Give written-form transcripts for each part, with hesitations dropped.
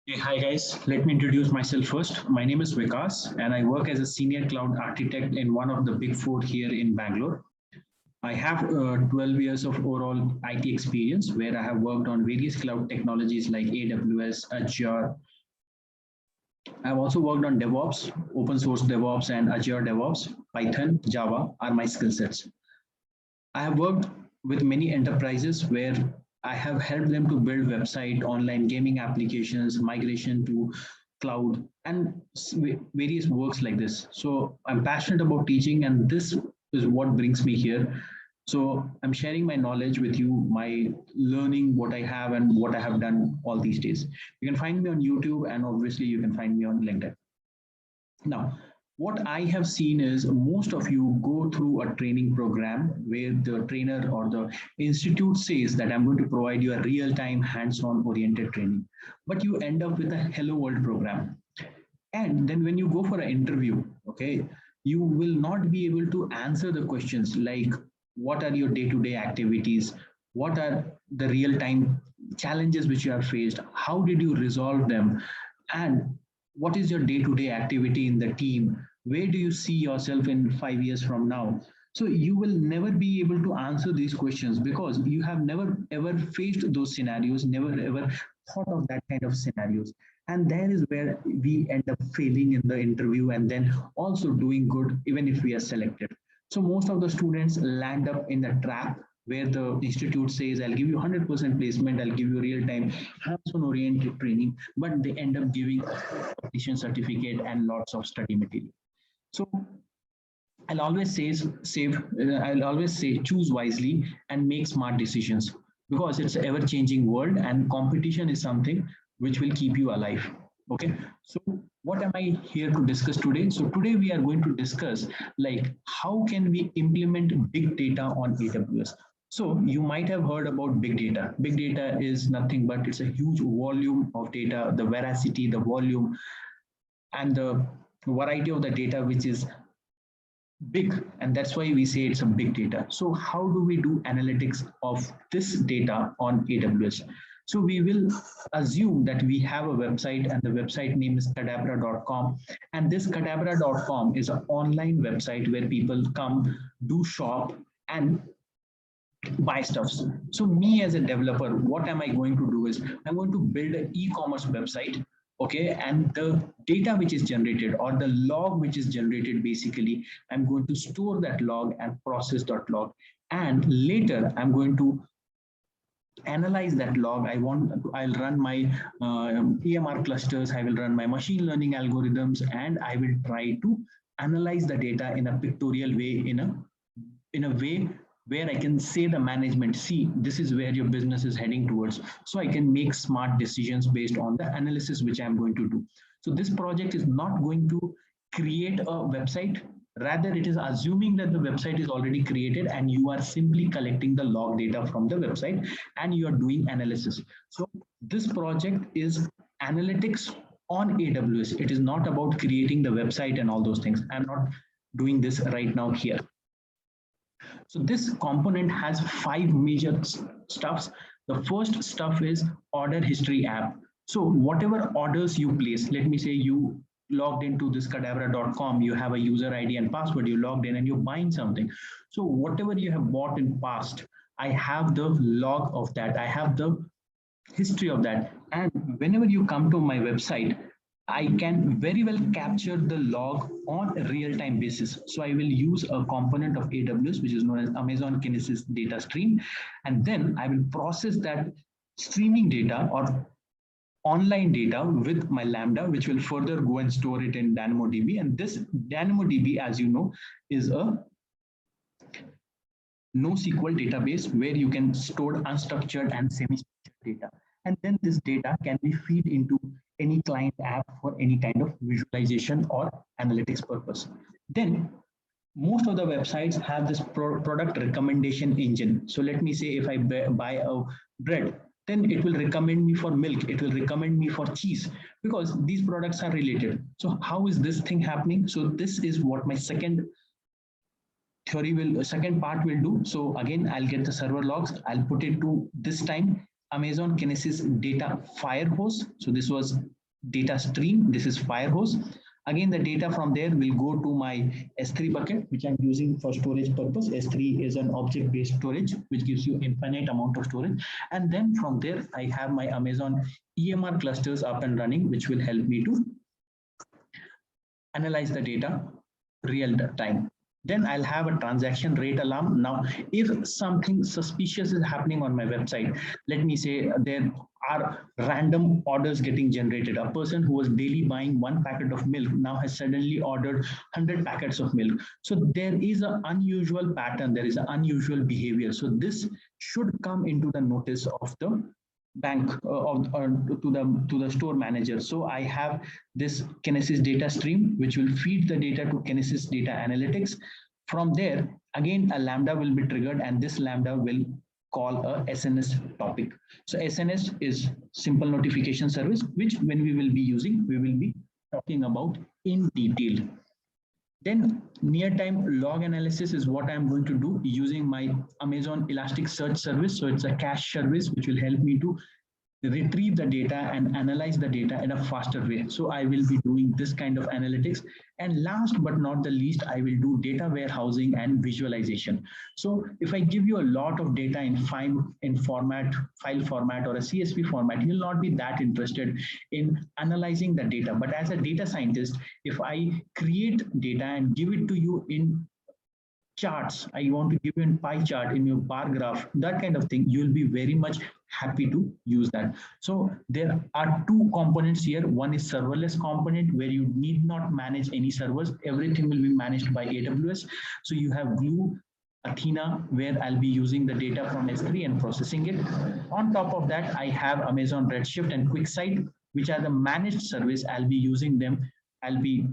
Hey, hi guys, let me introduce myself first. My name is Vikas and I work as a senior cloud architect in one of the big four here in Bangalore. I have 12 years of overall IT experience where I have worked on various cloud technologies like AWS, Azure. I've also worked on DevOps, open source DevOps and Azure DevOps, Python, Java are my skill sets. I have worked with many enterprises where I have helped them to build website, online gaming applications, migration to cloud, and various works like this. So I'm passionate about teaching, and this is what brings me here. So I'm sharing my knowledge with you, my learning, what I have and what I have done all these days. You can find me on YouTube, and obviously you can find me on LinkedIn. Now, what I have seen is most of you go through a training program where the trainer or the institute says that I'm going to provide you a real-time hands-on oriented training, but you end up with a Hello World program. And then when you go for an interview, okay, you will not be able to answer the questions like what are your day-to-day activities, what are the real-time challenges which you have faced, how did you resolve them, and what is your day-to-day activity in the team, where do you see yourself in 5 years from now. So you will never be able to answer these questions because you have never ever faced those scenarios, never ever thought of that kind of scenarios, and there is where we end up failing in the interview and then also doing good even if we are selected. So most of the students land up in the trap where the institute says, I'll give you 100% placement, I'll give you real-time hands-on oriented training, but they end up giving a completion certificate and lots of study material. So I'll always say choose wisely and make smart decisions because it's an ever-changing world and competition is something which will keep you alive. Okay, so what am I here to discuss today? So today we are going to discuss like how can we implement big data on AWS. So you might have heard about big data. Big data is nothing but it's a huge volume of data, the veracity, the volume, and the variety of the data which is big, and that's why we say it's a big data. So how do we do analytics of this data on AWS? So we will assume that we have a website and the website name is cadabra.com, and this cadabra.com is an online website where people come, do shop and buy stuff. So me as a developer, what am I going to do is I'm going to build an e-commerce website. Okay, and the data which is generated or the log which is generated, basically I'm going to store that log and process that log, and later I'm going to analyze that log. I'll run my EMR clusters, I will run my machine learning algorithms, and I will try to analyze the data in a pictorial way, in a way where I can say the management, see, this is where your business is heading towards. So I can make smart decisions based on the analysis which I'm going to do. So this project is not going to create a website. Rather, it is assuming that the website is already created and you are simply collecting the log data from the website and you are doing analysis. So this project is analytics on AWS. It is not about creating the website and all those things. I'm not doing this right now here. So this component has 5 major stuffs. The first stuff is order history app. So whatever orders you place, let me say you logged into this cadabra.com, you have a user ID and password, you logged in and you're buying something. So whatever you have bought in past, I have the log of that. I have the history of that. And whenever you come to my website, I can very well capture the log on a real-time basis. So I will use a component of AWS, which is known as Amazon Kinesis data stream. And then I will process that streaming data or online data with my Lambda, which will further go and store it in DynamoDB. And this DynamoDB, as you know, is a NoSQL database where you can store unstructured and semi-structured data. And then this data can be fed into any client app for any kind of visualization or analytics purpose. Then most of the websites have this product recommendation engine. So let me say if I buy a bread, then it will recommend me for milk, it will recommend me for cheese, because these products are related. So how is this thing happening? So this is what my second part will do. So again, I'll get the server logs, I'll put it to this time Amazon Kinesis data Firehose. So this was data stream. This is Firehose. Again, the data from there will go to my S3 bucket, which I'm using for storage purpose. S3 is an object-based storage, which gives you infinite amount of storage. And then from there, I have my Amazon EMR clusters up and running, which will help me to analyze the data real time. Then I'll have a transaction rate alarm. Now, if something suspicious is happening on my website, let me say there are random orders getting generated. A person who was daily buying 1 packet of milk now has suddenly ordered 100 packets of milk. So there is an unusual pattern, there is an unusual behavior. So this should come into the notice of the bank to the store manager. So I have this Kinesis data stream, which will feed the data to Kinesis data analytics. From there, again, a Lambda will be triggered, and this Lambda will call a SNS topic. So SNS is simple notification service, which when we will be using, we will be talking about in detail. Then near-time log analysis is what I'm going to do using my Amazon Elasticsearch service. So it's a cache service which will help me to retrieve the data and analyze the data in a faster way. So I will be doing this kind of analytics. And last but not the least, I will do data warehousing and visualization. So if I give you a lot of data in file format or a CSV format, you will not be that interested in analyzing the data. But as a data scientist, if I create data and give it to you in charts, I want to give you a pie chart in your bar graph, that kind of thing, you will be very much happy to use that. So there are two components here. One is serverless component, where you need not manage any servers. Everything will be managed by AWS. So you have Glue, Athena, where I'll be using the data from S3 and processing it. On top of that, I have Amazon Redshift and QuickSight, which are the managed service. I'll be using them. I'll be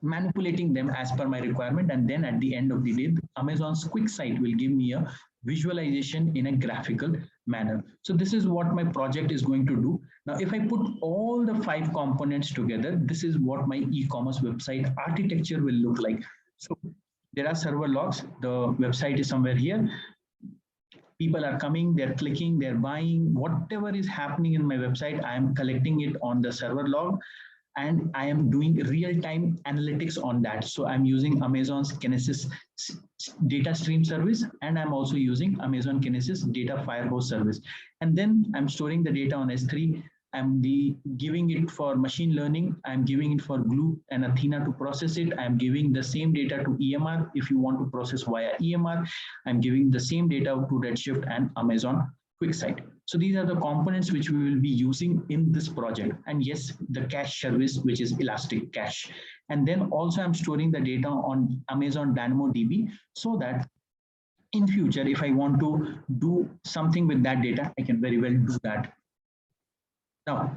manipulating them as per my requirement, and then at the end of the day, Amazon's QuickSight will give me a visualization in a graphical manner. So this is what my project is going to do. Now, if I put all the 5 components together, this is what my e-commerce website architecture will look like. So there are server logs. The website is somewhere here. People are coming, they're clicking, they're buying. Whatever is happening in my website, I am collecting it on the server log, and I am doing real-time analytics on that. So I'm using Amazon's Kinesis data stream service, and I'm also using Amazon Kinesis data Firehose service. And then I'm storing the data on S3. I'm giving it for machine learning. I'm giving it for Glue and Athena to process it. I'm giving the same data to EMR if you want to process via EMR. I'm giving the same data to Redshift and Amazon QuickSight. So these are the components which we will be using in this project. And yes, the cache service, which is Elastic Cache. And then also I'm storing the data on Amazon DynamoDB, so that in future, if I want to do something with that data, I can very well do that. Now,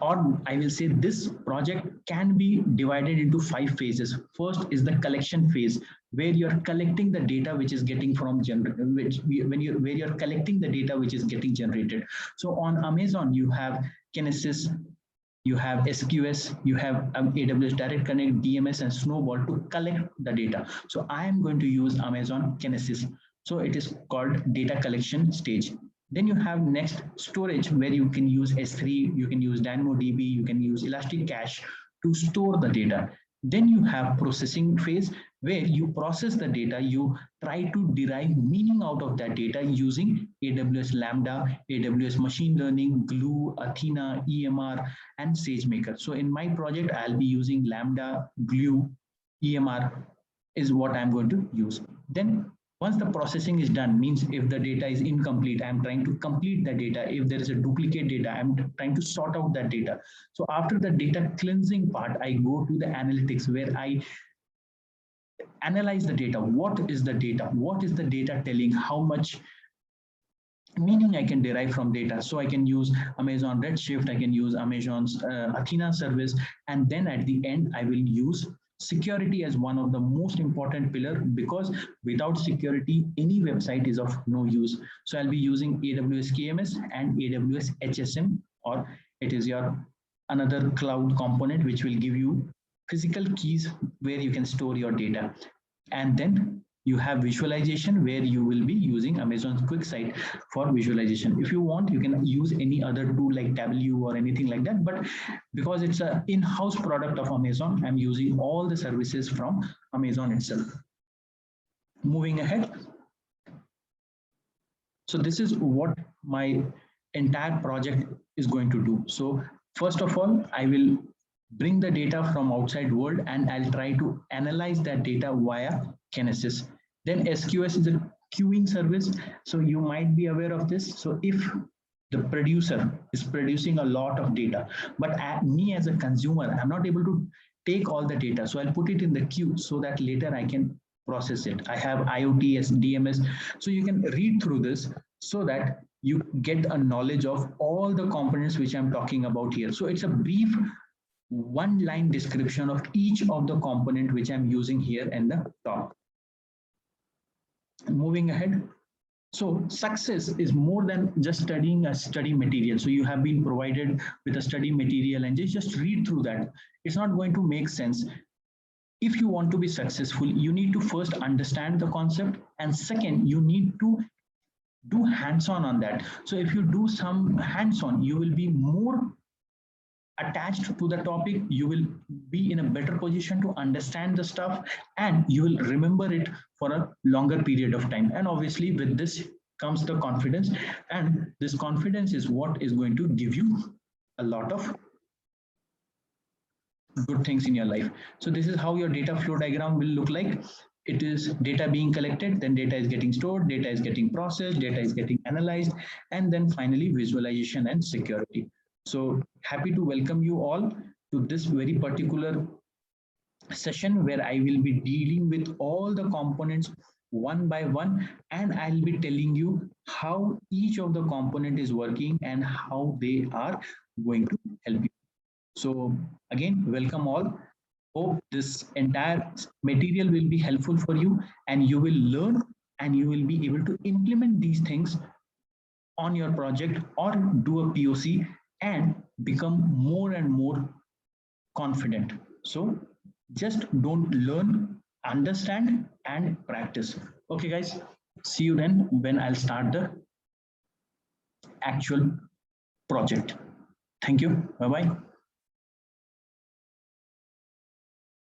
or I will say this project can be divided into 5 phases. First is the collection phase, where you're collecting the data which is getting from where you're collecting the data which is getting generated. So on Amazon, you have Kinesis, you have SQS, you have AWS Direct Connect, DMS, and Snowball to collect the data. So I am going to use Amazon Kinesis. So it is called data collection stage. Then you have next storage, where you can use S3, you can use DynamoDB, you can use Elastic Cache to store the data. Then you have processing phase, where you process the data, you try to derive meaning out of that data using AWS Lambda, AWS Machine Learning, Glue, Athena, EMR, and SageMaker. So in my project, I'll be using Lambda, Glue, EMR is what I'm going to use. Then once the processing is done, means if the data is incomplete, I'm trying to complete the data. If there is a duplicate data, I'm trying to sort out that data. So after the data cleansing part, I go to the analytics, where I analyze the data. What is the data? What is the data telling? How much meaning I can derive from data? So I can use Amazon Redshift, I can use Amazon's Athena service, and then at the end, I will use security as one of the most important pillar, because without security, any website is of no use. So I'll be using AWS KMS and AWS HSM, or it is your another cloud component which will give you physical keys where you can store your data. And then you have visualization where you will be using Amazon QuickSight for visualization. If you want, you can use any other tool like Tableau or anything like that. But because it's an in-house product of Amazon, I'm using all the services from Amazon itself. Moving ahead. So this is what my entire project is going to do. So first of all, I will bring the data from outside world and I'll try to analyze that data via Kinesis. Then SQS is a queuing service. So you might be aware of this. So if the producer is producing a lot of data, but me as a consumer, I'm not able to take all the data. So I'll put it in the queue so that later I can process it. I have IoT as DMS. So you can read through this so that you get a knowledge of all the components which I'm talking about here. So it's a brief one-line description of each of the component which I'm using here in the top. Moving ahead. So success is more than just studying a study material. So you have been provided with a study material and just read through that. It's not going to make sense. If you want to be successful, you need to first understand the concept, and second, you need to do hands-on on that. So if you do some hands-on, you will be more attached to the topic, you will be in a better position to understand the stuff, and you will remember it for a longer period of time. And obviously with this comes the confidence, and this confidence is what is going to give you a lot of good things in your life. So this is how your data flow diagram will look like. It is data being collected, then data is getting stored, data is getting processed, data is getting analyzed, and then finally visualization and security. So happy to welcome you all to this very particular session where I will be dealing with all the components one by one, and I'll be telling you how each of the component is working and how they are going to help you. So again, welcome all. Hope this entire material will be helpful for you, and you will learn and you will be able to implement these things on your project or do a POC and become more and more confident. So just don't learn, understand and practice. Okay guys, see you then when I'll start the actual project. Thank you. Bye-bye.